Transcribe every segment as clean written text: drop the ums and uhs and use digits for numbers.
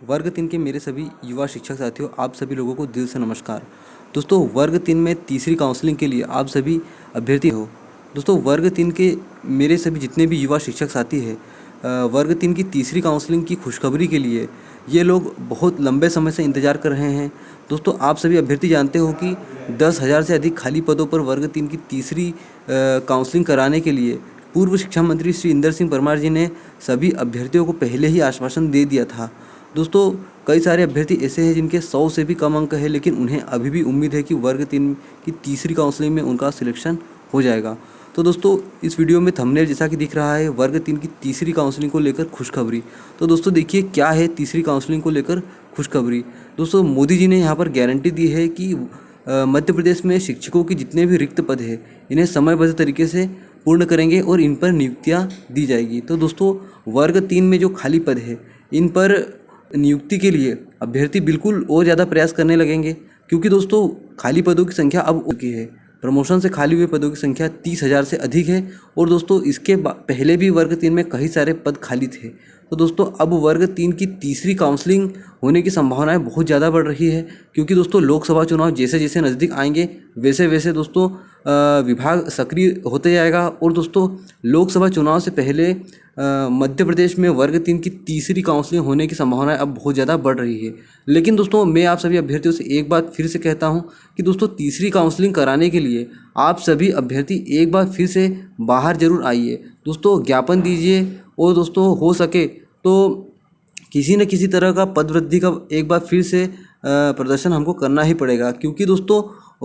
वर्ग 3 के मेरे सभी युवा शिक्षक साथियों, आप सभी लोगों को दिल से नमस्कार। दोस्तों, वर्ग 3 में तीसरी काउंसलिंग के लिए आप सभी अभ्यर्थी हो। दोस्तों, वर्ग 3 के मेरे सभी जितने भी युवा शिक्षक साथी हैं, वर्ग 3 की तीसरी काउंसलिंग की खुशखबरी के लिए ये लोग बहुत लंबे समय से इंतज़ार कर रहे हैं। दोस्तों, आप सभी अभ्यर्थी जानते हो कि 10,000 से अधिक खाली पदों पर वर्ग 3 की तीसरी काउंसलिंग कराने के लिए पूर्व शिक्षा मंत्री श्री इंदर सिंह परमार जी ने सभी अभ्यर्थियों को पहले ही आश्वासन दे दिया था। दोस्तों, कई सारे अभ्यर्थी ऐसे हैं जिनके 100 से भी कम अंक है, लेकिन उन्हें अभी भी उम्मीद है कि वर्ग 3 की तीसरी काउंसलिंग में उनका सिलेक्शन हो जाएगा। तो दोस्तों, इस वीडियो में थंबनेल जैसा कि दिख रहा है, वर्ग 3 की तीसरी काउंसलिंग को लेकर खुशखबरी। तो दोस्तों देखिए, क्या है तीसरी काउंसलिंग को लेकर खुशखबरी। दोस्तों, मोदी जी ने यहाँ पर गारंटी दी है कि मध्य प्रदेश में शिक्षकों की जितने भी रिक्त पद है, इन्हें समयबद्ध तरीके से पूर्ण करेंगे और इन पर नियुक्तियाँ दी जाएगी। तो दोस्तों, वर्ग 3 में जो खाली पद है, इन पर नियुक्ति के लिए अभ्यर्थी बिल्कुल और ज़्यादा प्रयास करने लगेंगे, क्योंकि दोस्तों खाली पदों की संख्या अब हो चुकी है। प्रमोशन से खाली हुए पदों की संख्या 30,000 से अधिक है और दोस्तों इसके पहले भी वर्ग 3 में कई सारे पद खाली थे। तो दोस्तों, अब वर्ग 3 की तीसरी काउंसलिंग होने की संभावनाएं बहुत ज़्यादा बढ़ रही है, क्योंकि दोस्तों लोकसभा चुनाव जैसे जैसे नज़दीक आएंगे वैसे वैसे दोस्तों विभाग सक्रिय होते जाएगा। और दोस्तों, लोकसभा चुनाव से पहले मध्य प्रदेश में वर्ग 3 की तीसरी काउंसलिंग होने की संभावनाएं अब बहुत ज़्यादा बढ़ रही है। लेकिन दोस्तों, मैं आप सभी अभ्यर्थियों से एक बात फिर से कहता हूं कि दोस्तों, तीसरी काउंसलिंग कराने के लिए आप सभी अभ्यर्थी एक बार फिर से बाहर ज़रूर आइए। दोस्तों, ज्ञापन दीजिए और दोस्तों हो सके तो किसी न किसी तरह का पद वृद्धि का एक बार फिर से प्रदर्शन हमको करना ही पड़ेगा, क्योंकि दोस्तों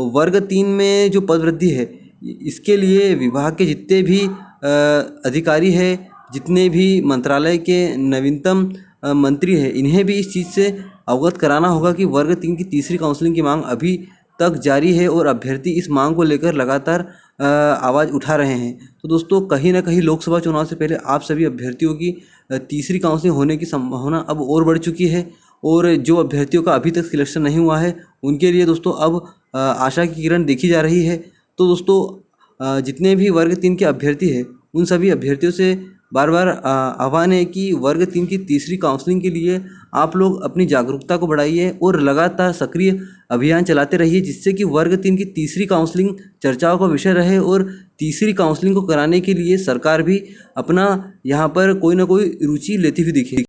वर्ग 3 में जो पद वृद्धि है, इसके लिए विभाग के जितने भी अधिकारी हैं, जितने भी मंत्रालय के नवीनतम मंत्री हैं, इन्हें भी इस चीज़ से अवगत कराना होगा कि वर्ग 3 की तीसरी काउंसलिंग की मांग अभी तक जारी है और अभ्यर्थी इस मांग को लेकर लगातार आवाज़ उठा रहे हैं। तो दोस्तों, कहीं ना कहीं लोकसभा चुनाव से पहले आप सभी अभ्यर्थियों की तीसरी काउंसलिंग होने की संभावना अब और बढ़ चुकी है। और जो अभ्यर्थियों का अभी तक सिलेक्शन नहीं हुआ है, उनके लिए दोस्तों अब आशा की किरण देखी जा रही है। तो दोस्तों, जितने भी वर्ग 3 के अभ्यर्थी हैं, उन सभी अभ्यर्थियों से बार बार आह्वान है कि वर्ग 3 की तीसरी काउंसलिंग के लिए आप लोग अपनी जागरूकता को बढ़ाइए और लगातार सक्रिय अभियान चलाते रहिए, जिससे कि वर्ग 3 की तीसरी काउंसलिंग चर्चाओं का विषय रहे और तीसरी काउंसलिंग को कराने के लिए सरकार भी अपना यहाँ पर कोई ना कोई रुचि लेती हुई दिखे।